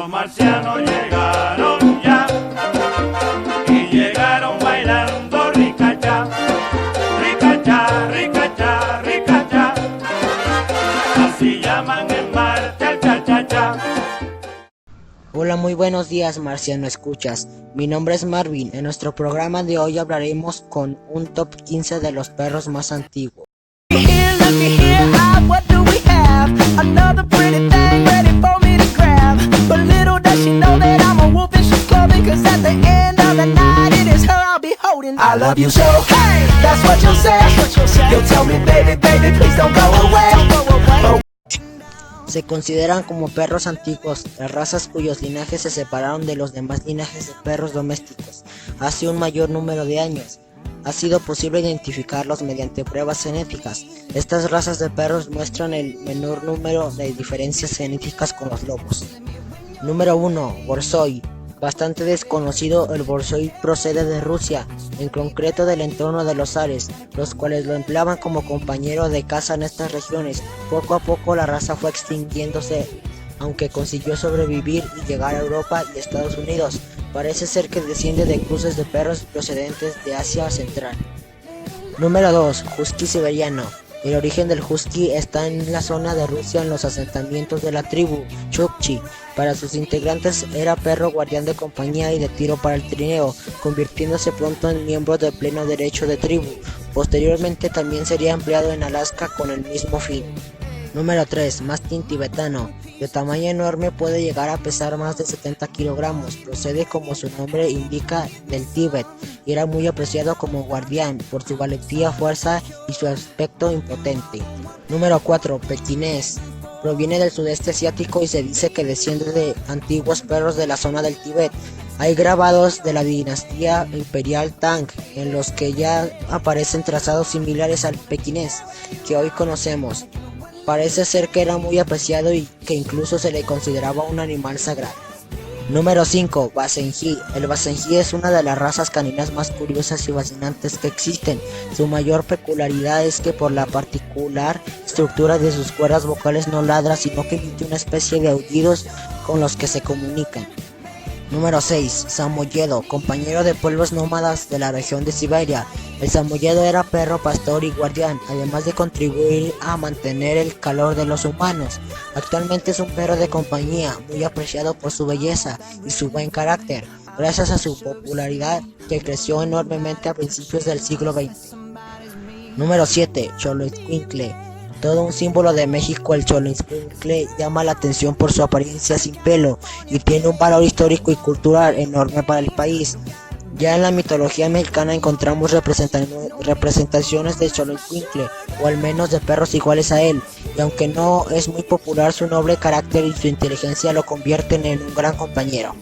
Los marcianos llegaron ya y llegaron bailando ricacha, ricacha, ricacha, ricacha. Así llaman en marcha el cha-cha-cha. Hola, muy buenos días, marciano escuchas. Mi nombre es Marvin. En nuestro programa de hoy hablaremos con un top 15 de los perros más antiguos. I love you so, hey, that's what you'll say. You'll tell me, baby, baby, please don't go away. Se consideran como perros antiguos las razas cuyos linajes se separaron de los demás linajes de perros domésticos hace un mayor número de años. Ha sido posible identificarlos mediante pruebas genéticas. Estas razas de perros muestran el menor número de diferencias genéticas con los lobos. Número 1. Borzoi. Bastante desconocido, el Borzoi procede de Rusia, en concreto del entorno de los Ares, los cuales lo empleaban como compañero de caza en estas regiones. Poco a poco la raza fue extinguiéndose, aunque consiguió sobrevivir y llegar a Europa y Estados Unidos. Parece ser que desciende de cruces de perros procedentes de Asia Central. Número 2. Husky siberiano. El origen del husky está en la zona de Rusia, en los asentamientos de la tribu Chukchi. Para sus integrantes era perro guardián de compañía y de tiro para el trineo, convirtiéndose pronto en miembro de pleno derecho de tribu. Posteriormente también sería empleado en Alaska con el mismo fin. Número 3. Mastín tibetano. De tamaño enorme, puede llegar a pesar más de 70 kilogramos. Procede, como su nombre indica, del Tíbet y era muy apreciado como guardián por su valentía, fuerza y su aspecto impotente. Número 4. Pekinés. Proviene del sudeste asiático y se dice que desciende de antiguos perros de la zona del Tíbet. Hay grabados de la dinastía imperial Tang en los que ya aparecen trazados similares al pekinés que hoy conocemos. Parece ser que era muy apreciado y que incluso se le consideraba un animal sagrado. Número 5. Basenji. El Basenji es una de las razas caninas más curiosas y fascinantes que existen. Su mayor peculiaridad es que por la particular estructura de sus cuerdas vocales no ladra, sino que emite una especie de aullidos con los que se comunican. Número 6. Samoyedo. Compañero de pueblos nómadas de la región de Siberia. El samoyedo era perro pastor y guardián, además de contribuir a mantener el calor de los humanos. Actualmente es un perro de compañía, muy apreciado por su belleza y su buen carácter, gracias a su popularidad que creció enormemente a principios del siglo XX. Número 7. Xoloitzcuintle. Todo un símbolo de México, el Xoloitzcuintle llama la atención por su apariencia sin pelo y tiene un valor histórico y cultural enorme para el país. Ya en la mitología mexicana encontramos representaciones de Xoloitzcuintle, o al menos de perros iguales a él, y aunque no es muy popular, su noble carácter y su inteligencia lo convierten en un gran compañero.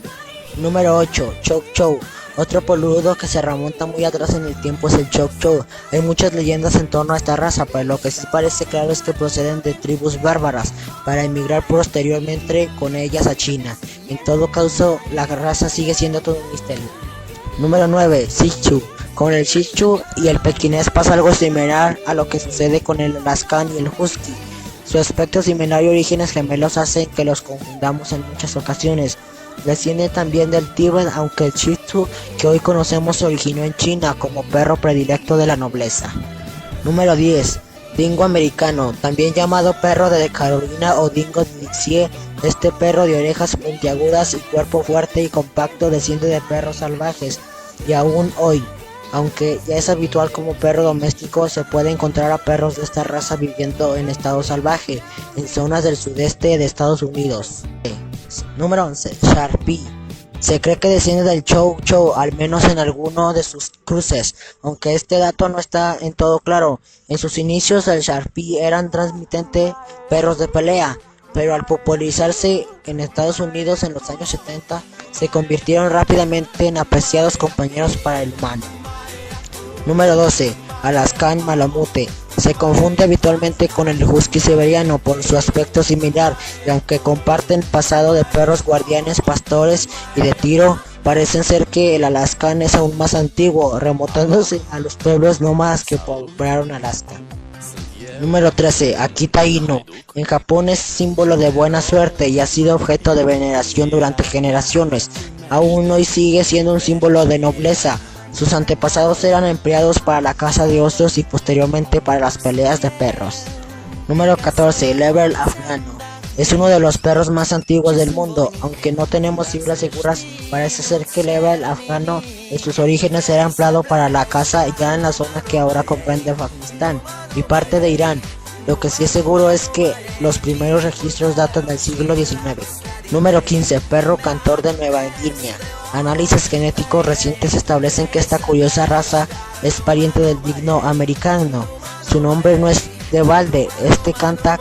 Número 8. Chow Chow. Otro peludo que se remonta muy atrás en el tiempo es el Chow Chow. Hay muchas leyendas en torno a esta raza, pero lo que sí parece claro es que proceden de tribus bárbaras, para emigrar posteriormente con ellas a China. En todo caso, la raza sigue siendo todo un misterio. Número 9. Shih Tzu. Con el Shih Tzu y el pekinés pasa algo similar a lo que sucede con el Alaskan y el Husky. Su aspecto similar y orígenes gemelos hacen que los confundamos en muchas ocasiones. Desciende también del Tíbet, aunque el Shih Tzu que hoy conocemos se originó en China como perro predilecto de la nobleza. Número 10. Dingo americano, también llamado perro de Carolina o Dingo de Dixie. Este perro de orejas puntiagudas y cuerpo fuerte y compacto desciende de perros salvajes, y aún hoy, aunque ya es habitual como perro doméstico, se puede encontrar a perros de esta raza viviendo en estado salvaje en zonas del sudeste de Estados Unidos. Número 11. Sharpie. Se cree que desciende del Chow Chow, al menos en alguno de sus cruces, aunque este dato no está en todo claro. En sus inicios el Sharpie eran transmitente perros de pelea, pero al popularizarse en Estados Unidos en los años 70, se convirtieron rápidamente en apreciados compañeros para el humano. Número 12. Alaskan Malamute. Se confunde habitualmente con el husky siberiano por su aspecto similar, y aunque comparten pasado de perros guardianes, pastores y de tiro, parecen ser que el Alaskan es aún más antiguo, remontándose a los pueblos nómadas que poblaron Alaska. Número 13. Akita Inu. En Japón es símbolo de buena suerte y ha sido objeto de veneración durante generaciones. Aún hoy sigue siendo un símbolo de nobleza. Sus antepasados eran empleados para la caza de osos y posteriormente para las peleas de perros. Número 14. Leber afgano. Es uno de los perros más antiguos del mundo, aunque no tenemos cifras seguras. Parece ser que el Leber afgano en sus orígenes era empleado para la caza ya en la zona que ahora comprende Pakistán y parte de Irán. Lo que sí es seguro es que los primeros registros datan del siglo XIX. Número 15. Perro cantor de Nueva Guinea. Análisis genéticos recientes establecen que esta curiosa raza es pariente del digno americano. Su nombre no es de balde,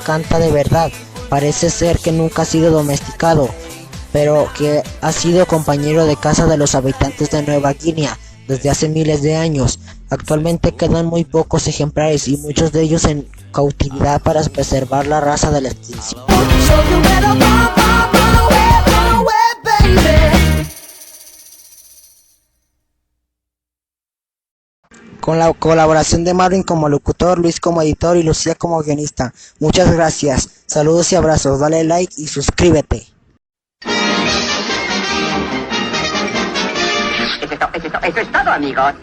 canta de verdad. Parece ser que nunca ha sido domesticado, pero que ha sido compañero de caza de los habitantes de Nueva Guinea desde hace miles de años. Actualmente quedan muy pocos ejemplares y muchos de ellos en cautividad para preservar la raza de la extinción. Con la colaboración de Marvin como locutor, Luis como editor y Lucía como guionista. Muchas gracias, saludos y abrazos, dale like y suscríbete. Eso es todo, amigos.